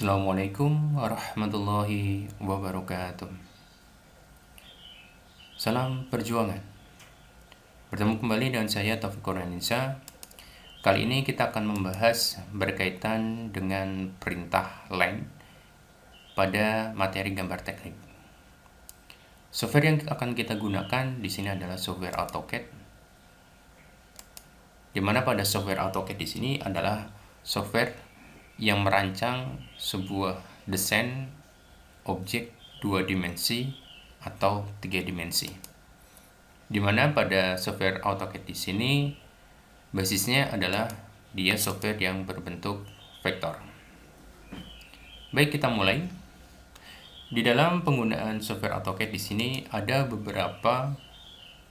Assalamualaikum warahmatullahi wabarakatuh. Salam perjuangan. Bertemu kembali dengan saya Taufik Kurniawansyah. Kali ini kita akan membahas berkaitan dengan perintah line pada materi gambar teknik. Software yang akan kita gunakan di sini adalah software AutoCAD. Di mana pada software AutoCAD di sini adalah software yang merancang sebuah desain objek 2 dimensi atau 3 dimensi. Di mana pada software AutoCAD di sini basisnya adalah dia software yang berbentuk vektor. Baik, kita mulai. Di dalam penggunaan software AutoCAD di sini ada beberapa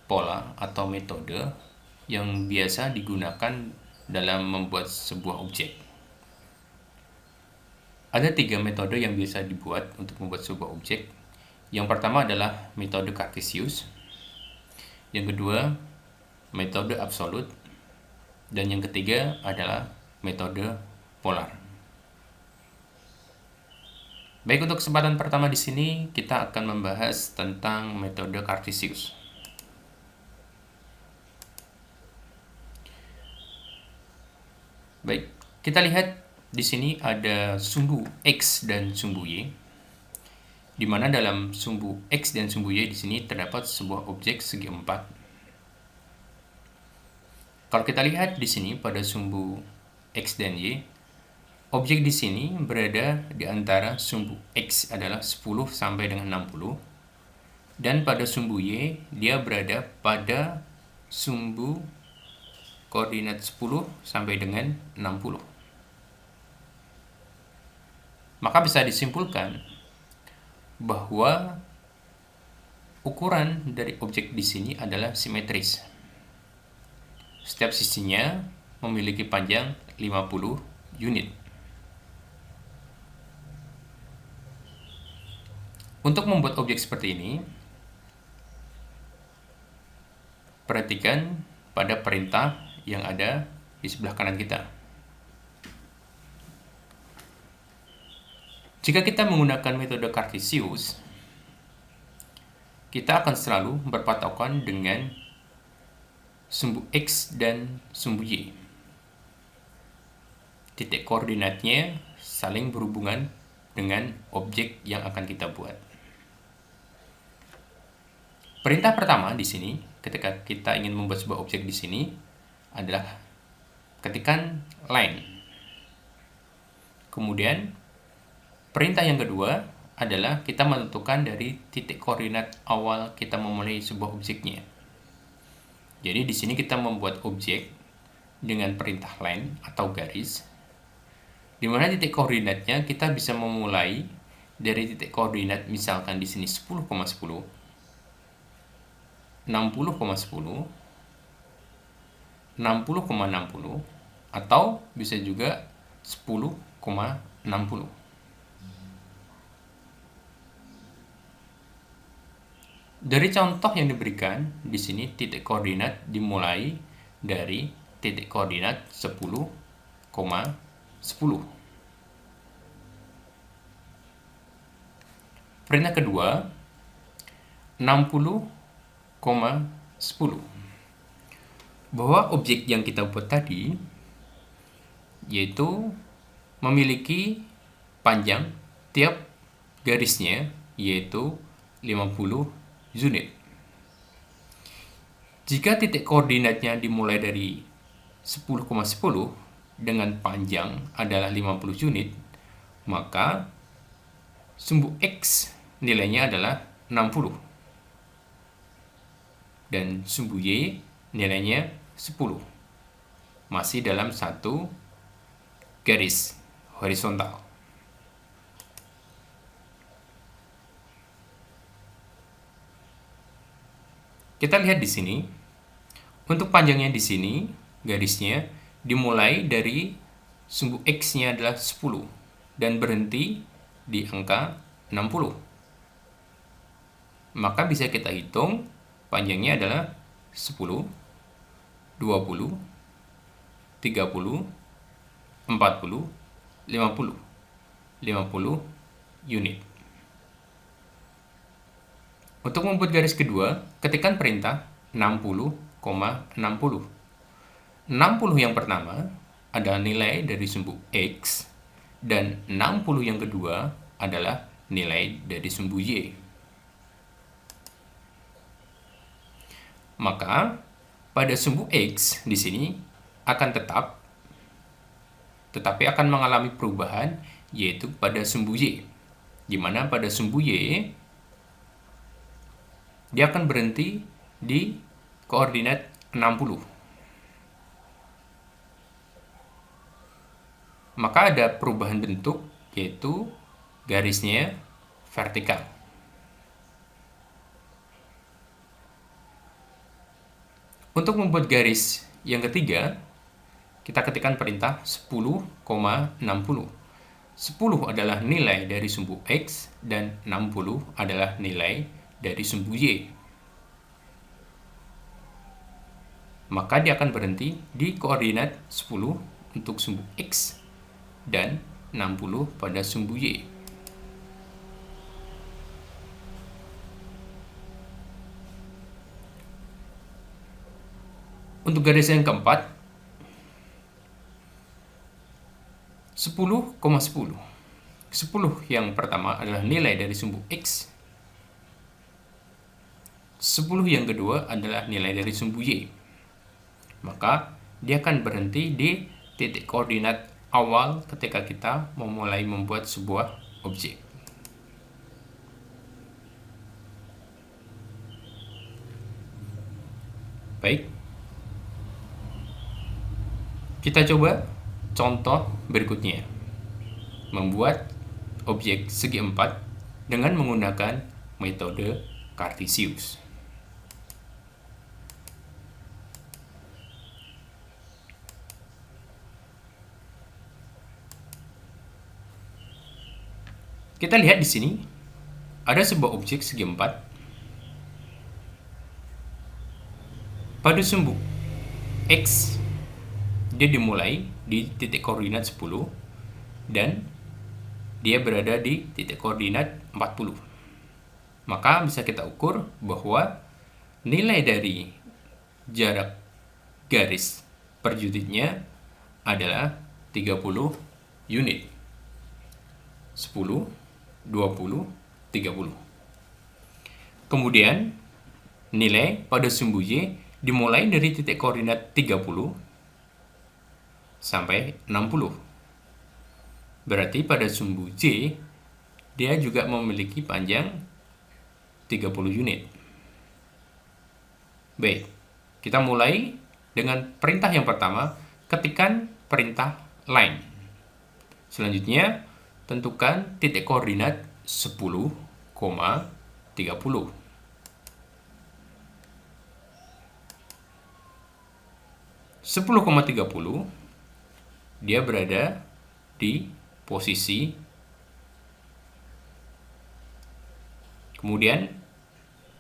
pola atau metode yang biasa digunakan dalam membuat sebuah objek. Ada 3 metode yang biasa dibuat untuk membuat sebuah objek. Yang pertama adalah metode Cartesius, yang kedua metode absolut, dan yang ketiga adalah metode polar. Baik, untuk kesempatan pertama di sini kita akan membahas tentang metode Cartesius. Baik, kita lihat di sini ada sumbu X dan sumbu Y, di mana dalam sumbu X dan sumbu Y di sini terdapat sebuah objek segi 4. Kalau kita lihat di sini pada sumbu X dan Y, objek di sini berada di antara sumbu X adalah 10 sampai dengan 60, dan pada sumbu Y dia berada pada sumbu koordinat 10 sampai dengan 60. Maka bisa disimpulkan bahwa ukuran dari objek di sini adalah simetris. Setiap sisinya memiliki panjang 50 unit. Untuk membuat objek seperti ini, perhatikan pada perintah yang ada di sebelah kanan kita. Jika kita menggunakan metode Cartesius, kita akan selalu berpatokan dengan sumbu X dan sumbu Y. Titik koordinatnya saling berhubungan dengan objek yang akan kita buat. Perintah pertama di sini, ketika kita ingin membuat sebuah objek di sini, adalah ketikkan line. Kemudian perintah yang kedua adalah kita menentukan dari titik koordinat awal kita memulai sebuah objeknya. Jadi di sini kita membuat objek dengan perintah line atau garis, di mana titik koordinatnya kita bisa memulai dari titik koordinat misalkan di sini 10,10, 60,10, 60,60, atau bisa juga 10,60. Dari contoh yang diberikan di sini, titik koordinat dimulai dari titik koordinat 10,10. Perintah kedua 60,10. Bahwa objek yang kita buat tadi yaitu memiliki panjang tiap garisnya yaitu 50 unit. Jika titik koordinatnya dimulai dari 10,10 dengan panjang adalah 50 unit, maka sumbu X nilainya adalah 60 dan sumbu Y nilainya 10. Masih dalam satu garis horizontal. Kita lihat di sini, untuk panjangnya di sini, garisnya dimulai dari sumbu X-nya adalah 10 dan berhenti di angka 60. Maka bisa kita hitung panjangnya adalah 10, 20, 30, 40, 50. 50 unit. Untuk membuat garis kedua, ketikkan perintah 60,60. 60 yang pertama adalah nilai dari sumbu X, dan 60 yang kedua adalah nilai dari sumbu Y. Maka, pada sumbu X di sini akan tetap, tetapi akan mengalami perubahan, yaitu pada sumbu Y. Di mana pada sumbu Y, dia akan berhenti di koordinat 60. Maka ada perubahan bentuk, yaitu garisnya vertikal. Untuk membuat garis yang ketiga, kita ketikkan perintah 10,60. 10 adalah nilai dari sumbu X, dan 60 adalah nilai dari sumbu Y. Maka dia akan berhenti di koordinat 10 untuk sumbu X, dan 60 pada sumbu Y. Untuk garis yang keempat, 10,10. 10 yang pertama adalah nilai dari sumbu X. 10 yang kedua adalah nilai dari sumbu Y. Maka dia akan berhenti di titik koordinat awal ketika kita memulai membuat sebuah objek. Baik, kita coba contoh berikutnya. Membuat objek segi 4 dengan menggunakan metode Cartesius. Kita lihat di sini ada sebuah objek segi 4 pada sumbu X. Dia dimulai di titik koordinat 10 dan dia berada di titik koordinat 40. Maka bisa kita ukur bahwa nilai dari jarak garis per unitnya adalah 30 unit. 10, 20, 30. Kemudian nilai pada sumbu Y dimulai dari titik koordinat 30 sampai 60. Berarti pada sumbu J dia juga memiliki panjang 30 unit. Baik, kita mulai dengan perintah yang pertama, ketikkan perintah line. Selanjutnya, tentukan titik koordinat 10,30. 10,30 dia berada di posisi. Kemudian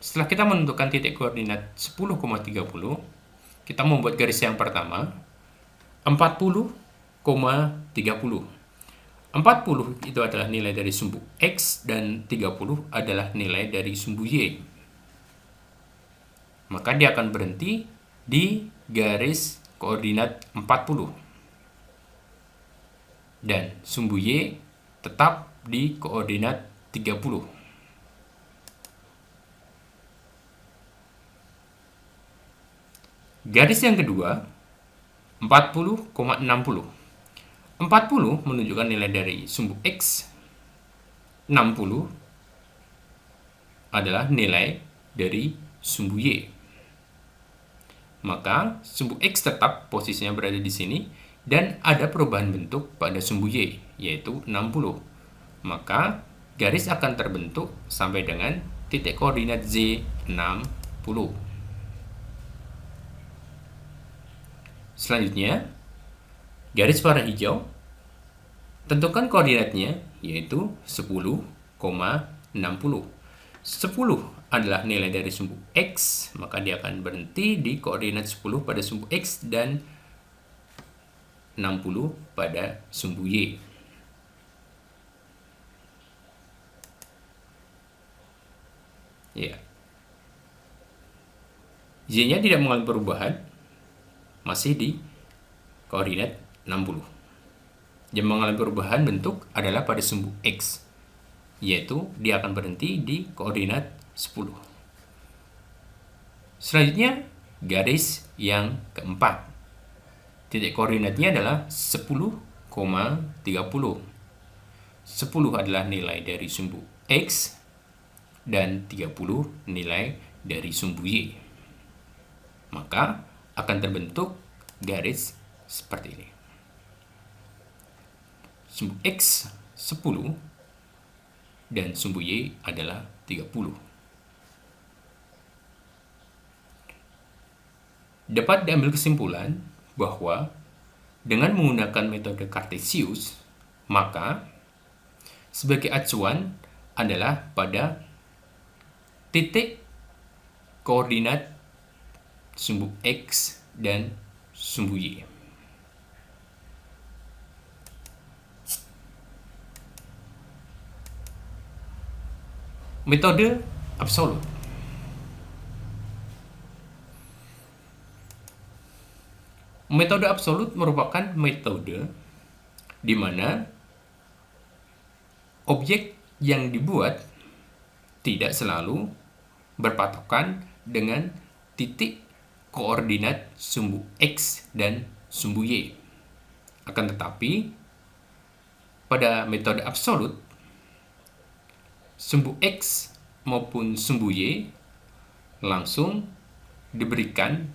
setelah kita menentukan titik koordinat 10,30, kita membuat garis yang pertama 40,30. 40 itu adalah nilai dari sumbu X dan 30 adalah nilai dari sumbu Y. Maka dia akan berhenti di garis koordinat 40. Dan sumbu Y tetap di koordinat 30. Garis yang kedua 40,60. 40 menunjukkan nilai dari sumbu X. 60 adalah nilai dari sumbu Y. Maka sumbu X tetap posisinya berada di sini dan ada perubahan bentuk pada sumbu Y, yaitu 60. Maka garis akan terbentuk sampai dengan titik koordinat Z 60. Selanjutnya, garis warna hijau, tentukan koordinatnya, yaitu 10,60. 10 adalah nilai dari sumbu X, maka dia akan berhenti di koordinat 10 pada sumbu X dan 60 pada sumbu Y. Ya. Y-nya tidak mengalami perubahan, masih di koordinat 60. Yang mengalami perubahan bentuk adalah pada sumbu X, yaitu dia akan berhenti di koordinat 10. Selanjutnya, garis yang keempat. Titik koordinatnya adalah 10,30. 10 adalah nilai dari sumbu X, dan 30 nilai dari sumbu Y. Maka akan terbentuk garis seperti ini. Sumbu X 10 dan sumbu Y adalah 30. Dapat diambil kesimpulan bahwa dengan menggunakan metode Cartesius, maka sebagai acuan adalah pada titik koordinat sumbu X dan sumbu Y. Metode absolut. Metode absolut merupakan metode di mana objek yang dibuat tidak selalu berpatokan dengan titik koordinat sumbu X dan sumbu Y. Akan tetapi, pada metode absolut, sumbu X maupun sumbu Y langsung diberikan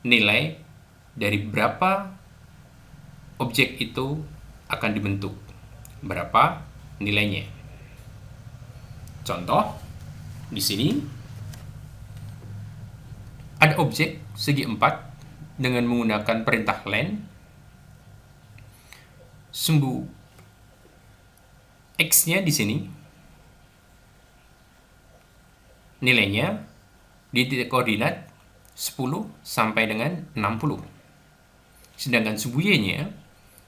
nilai dari berapa objek itu akan dibentuk, berapa nilainya. Contoh, di sini ada objek segi 4 dengan menggunakan perintah len. Sumbu X-nya di sini nilainya di titik koordinat 10 sampai dengan 60. Sedangkan sumbu Y-nya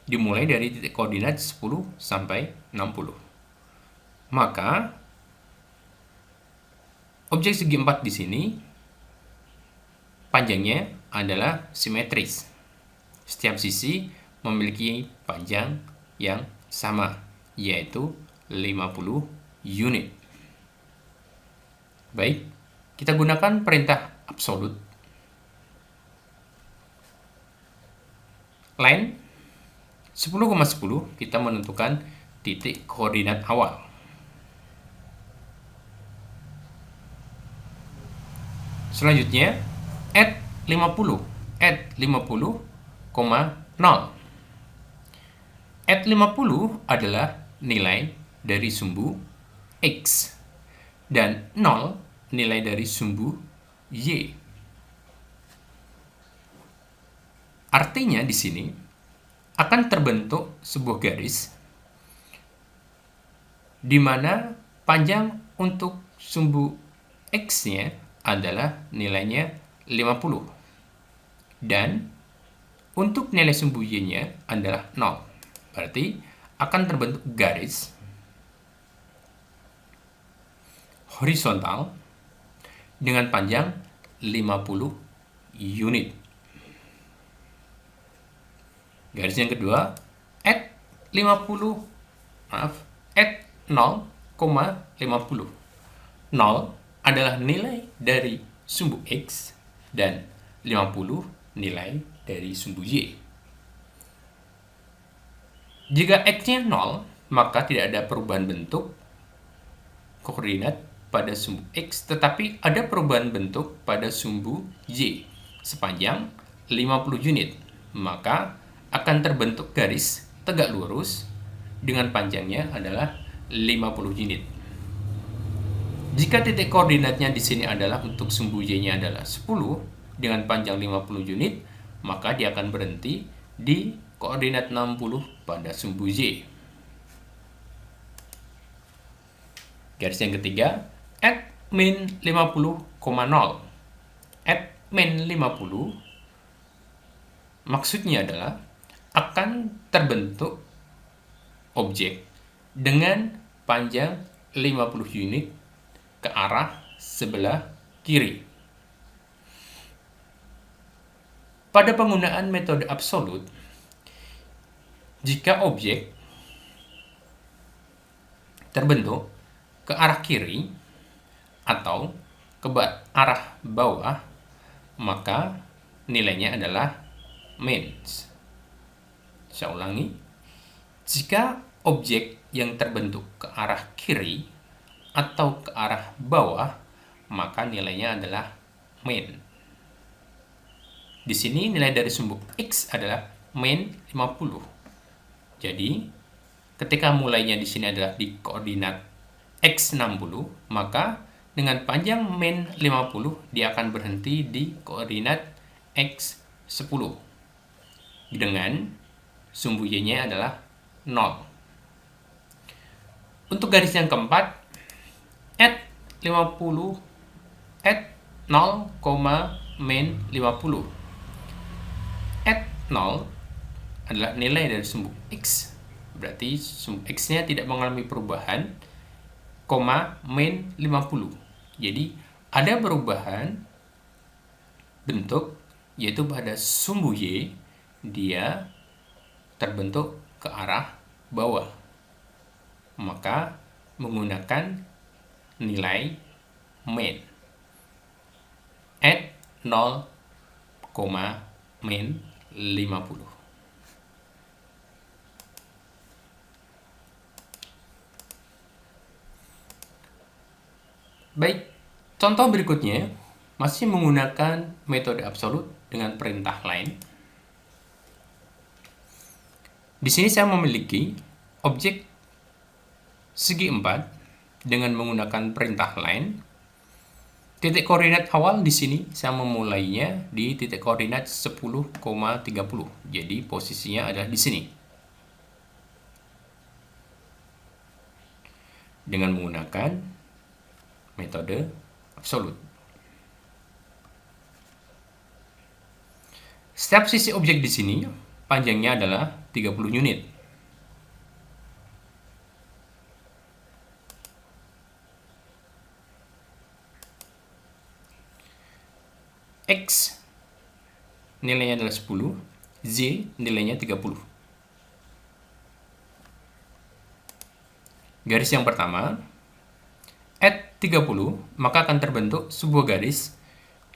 dimulai dari titik koordinat 10 sampai 60. Maka objek segi 4 di sini panjangnya adalah simetris. Setiap sisi memiliki panjang yang sama, yaitu 50 unit. Baik, kita gunakan perintah absolut. Line 10,10 kita menentukan titik koordinat awal. Selanjutnya, add 50. Add 50,0. Add 50 adalah nilai dari sumbu X dan 0 nilai dari sumbu Y. Artinya di sini akan terbentuk sebuah garis di mana panjang untuk sumbu X-nya adalah nilainya 50 dan untuk nilai sumbu Y-nya adalah 0. Berarti akan terbentuk garis horizontal dengan panjang 50 unit. Garis yang kedua, add 0,50. 0 adalah nilai dari sumbu X dan 50 nilai dari sumbu Y. Jika X-nya 0, maka tidak ada perubahan bentuk koordinat pada sumbu X, tetapi ada perubahan bentuk pada sumbu Y sepanjang 50 unit. Maka akan terbentuk garis tegak lurus dengan panjangnya adalah 50 unit. Jika titik koordinatnya di sini adalah untuk sumbu Y-nya adalah 10 dengan panjang 50 unit, maka dia akan berhenti di koordinat 60 pada sumbu Y. Garis yang ketiga, add min 50,0. Add min 50 maksudnya adalah akan terbentuk objek dengan panjang 50 unit ke arah sebelah kiri. Pada penggunaan metode absolut, jika objek terbentuk ke arah kiri atau ke arah bawah, maka nilainya adalah mains. Saya ulangi, jika objek yang terbentuk ke arah kiri atau ke arah bawah, maka nilainya adalah main. Di sini nilai dari sumbu X adalah main 50. Jadi, ketika mulainya di sini adalah di koordinat X 60, maka dengan panjang main 50, dia akan berhenti di koordinat X 10. Dengan sumbu Y-nya adalah 0. Untuk garis yang keempat, add 50, add 0, main 50. Add 0 adalah nilai dari sumbu X, berarti sumbu X-nya tidak mengalami perubahan, main 50. Jadi ada perubahan bentuk, yaitu pada sumbu Y, dia terbentuk ke arah bawah. Maka menggunakan nilai main. Add 0, main 50. Baik, contoh berikutnya masih menggunakan metode absolut dengan perintah lain. Di sini saya memiliki objek segi 4 dengan menggunakan perintah lain. Titik koordinat awal di sini saya memulainya di titik koordinat 10,30. Jadi posisinya adalah di sini. Dengan menggunakan metode absolut. Setiap sisi objek di sini panjangnya adalah 30 unit. X nilainya adalah 10, Z nilainya 30. Garis yang pertama, add 30, maka akan terbentuk sebuah garis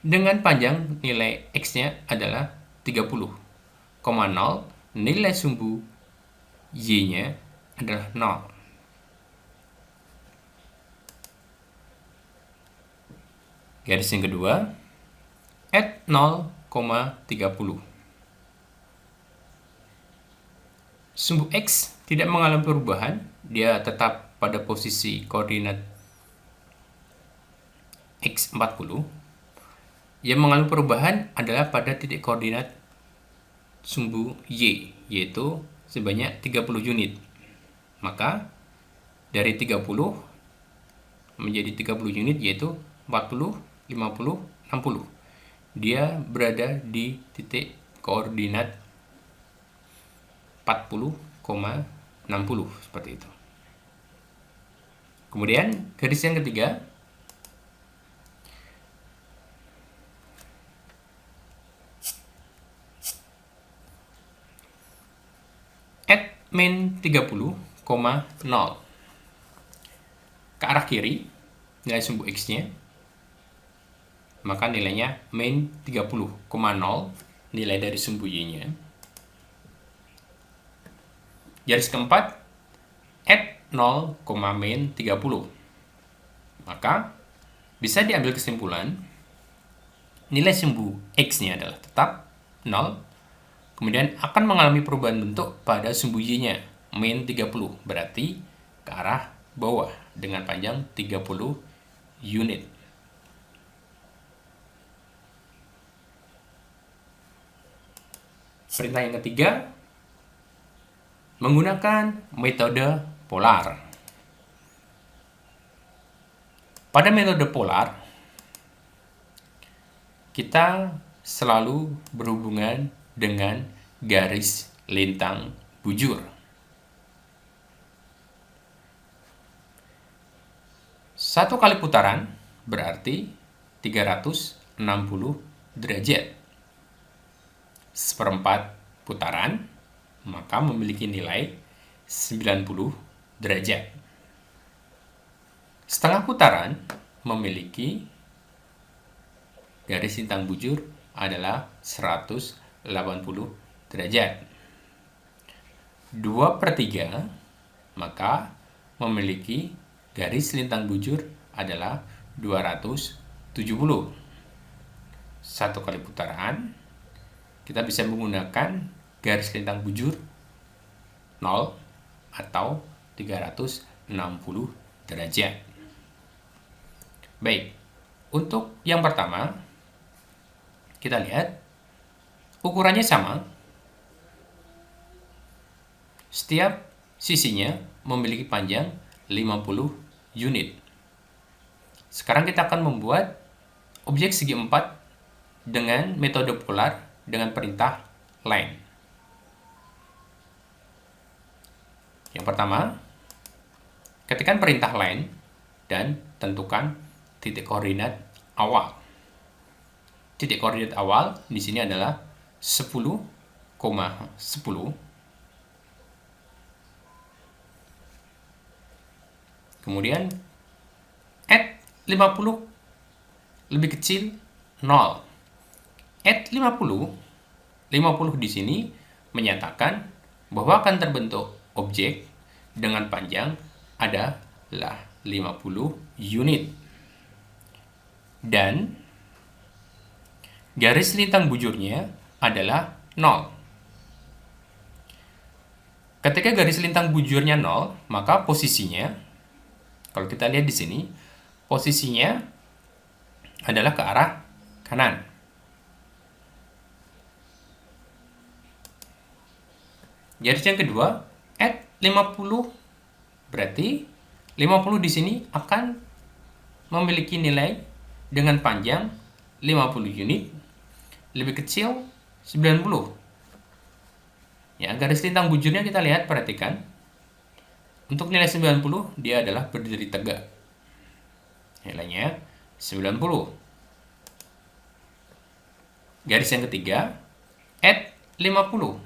dengan panjang nilai X-nya adalah 30, 0, nilai sumbu Y-nya adalah 0. Garis yang kedua, add 0,30. Sumbu X tidak mengalami perubahan, dia tetap pada posisi koordinat X 40. Yang mengalami perubahan adalah pada titik koordinat sumbu Y, yaitu sebanyak 30 unit. Maka dari 30 menjadi 30 unit, yaitu 40, 50, 60. Dia berada di titik koordinat 40,60 seperti itu. Kemudian garis yang ketiga, add main 30,0 ke arah kiri nilai sumbu X-nya, maka nilainya main 30,0 nilai dari sumbu Y-nya. Garis keempat, add 0, main 30. Maka bisa diambil kesimpulan nilai sumbu X-nya adalah tetap 0, kemudian akan mengalami perubahan bentuk pada sumbu Y-nya, main 30, berarti ke arah bawah dengan panjang 30 unit. Perintah yang ketiga, menggunakan metode polar. Pada metode polar, kita selalu berhubungan dengan garis lintang bujur. Satu kali putaran berarti 360 derajat. Seperempat putaran, maka memiliki nilai 90 derajat. Setengah putaran memiliki garis lintang bujur adalah 180 derajat. 2/3 maka memiliki garis lintang bujur adalah 270. Satu kali putaran, kita bisa menggunakan garis lintang bujur 0 atau 360 derajat. Baik, untuk yang pertama, kita lihat ukurannya sama. Setiap sisinya memiliki panjang 50 unit. Sekarang kita akan membuat objek segi 4 dengan metode polar dengan perintah line. Yang pertama, ketikkan perintah line dan tentukan titik koordinat awal. Titik koordinat awal di sini adalah 10,10. Kemudian add 50 lebih kecil 0. Add 50 di sini menyatakan bahwa akan terbentuk objek dengan panjang adalah 50 unit. Dan garis lintang bujurnya adalah 0. Ketika garis lintang bujurnya 0, maka posisinya, kalau kita lihat di sini, posisinya adalah ke arah kanan. Garis yang kedua, add 50, berarti 50 di sini akan memiliki nilai dengan panjang 50 unit, lebih kecil 90. Ya, garis lintang bujurnya kita lihat, perhatikan. Untuk nilai 90, dia adalah berdiri tegak. Nilainya 90. Garis yang ketiga, add 50.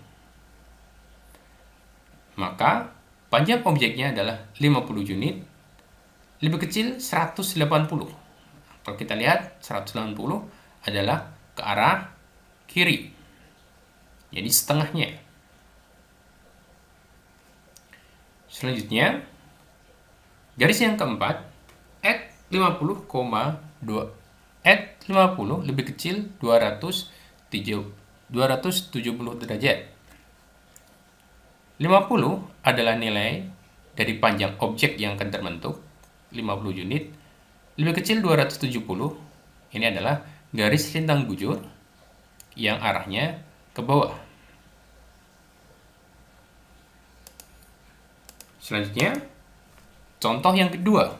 Maka panjang objeknya adalah 50 unit, lebih kecil 180. Kalau kita lihat, 180 adalah ke arah kiri. Jadi setengahnya. Selanjutnya, garis yang keempat, add 50,2. Add 50 lebih kecil 270 derajat. 50 adalah nilai dari panjang objek yang akan terbentuk, 50 unit, lebih kecil 270. Ini adalah garis lintang bujur yang arahnya ke bawah. Selanjutnya, contoh yang kedua.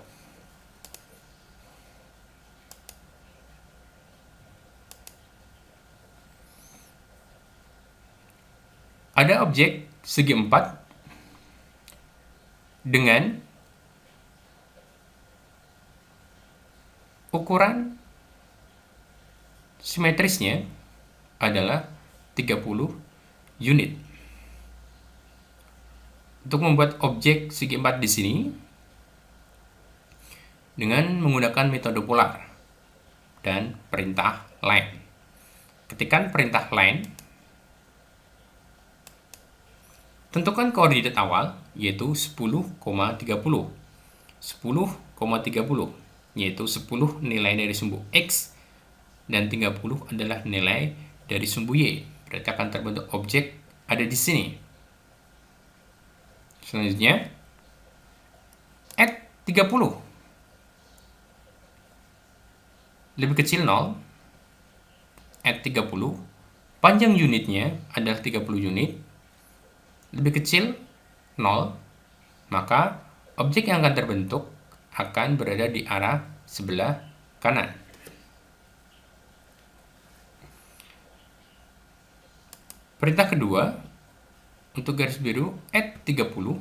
Ada objek segi 4 dengan ukuran simetrisnya adalah 30 unit. Untuk membuat objek segi 4 di sini dengan menggunakan metode polar dan perintah line. Ketikkan perintah line, tentukan koordinat awal yaitu 10,30. 10,30 yaitu 10 nilai dari sumbu X dan 30 adalah nilai dari sumbu Y. Berarti akan terbentuk objek ada di sini. Selanjutnya, add 30. Lebih kecil 0. Add 30. Panjang unitnya adalah 30 unit. Lebih kecil 0. Maka objek yang akan terbentuk akan berada di arah sebelah kanan. Perintah kedua, untuk garis biru, add 30,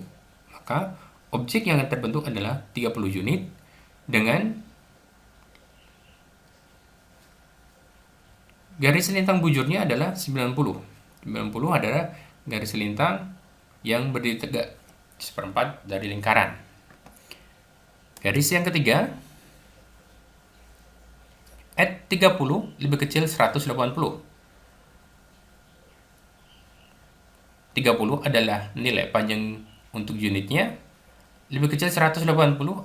maka objek yang akan terbentuk adalah 30 unit dengan Garis lintang bujurnya adalah 90. 90 adalah garis lintang yang berdiri tegak seperempat dari lingkaran. Garis yang ketiga, at 30 lebih kecil 180. 30 adalah nilai panjang untuk unitnya, lebih kecil 180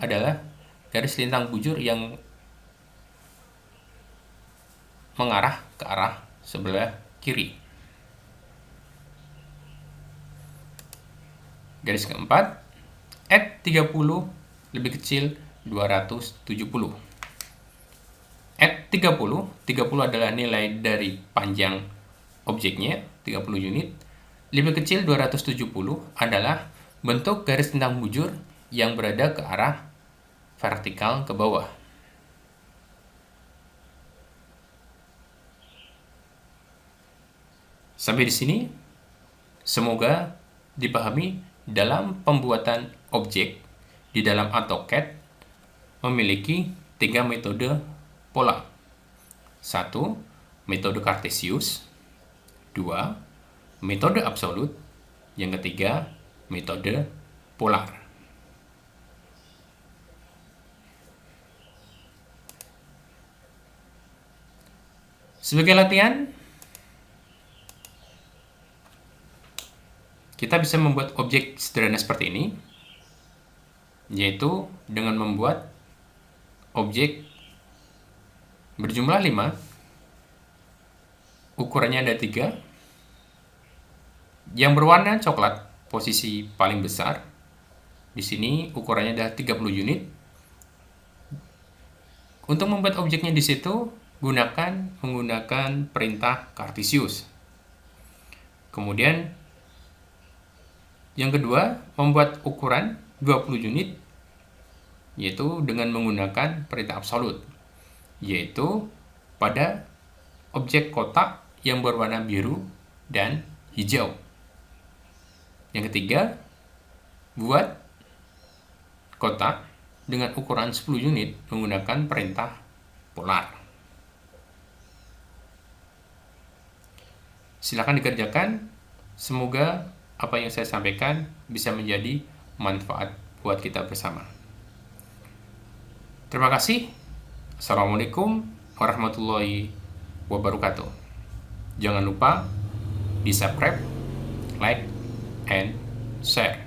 adalah garis lintang bujur yang mengarah ke arah sebelah kiri. Garis keempat, at 30 lebih kecil 270. At 30 adalah nilai dari panjang objeknya, 30 unit. Lebih kecil 270 adalah bentuk garis lintang bujur yang berada ke arah vertikal ke bawah. Sampai di sini, semoga dipahami dalam pembuatan objek di dalam AutoCAD memiliki 3 metode pola. 1. Metode Cartesius. 2. Metode absolut. Yang ketiga, metode polar. Sebagai latihan, kita bisa membuat objek sederhana seperti ini, yaitu dengan membuat objek berjumlah 5, ukurannya ada 3, yang berwarna coklat, posisi paling besar. Di sini ukurannya ada 30 unit. Untuk membuat objeknya di situ, menggunakan perintah Cartesius. Kemudian yang kedua, membuat ukuran 20 unit, yaitu dengan menggunakan perintah absolut, yaitu pada objek kotak yang berwarna biru dan hijau. Yang ketiga, buat kotak dengan ukuran 10 unit menggunakan perintah polar. Silakan dikerjakan. Semoga apa yang saya sampaikan bisa menjadi manfaat buat kita bersama. Terima kasih. Assalamualaikum warahmatullahi wabarakatuh. Jangan lupa di subscribe, like, and share.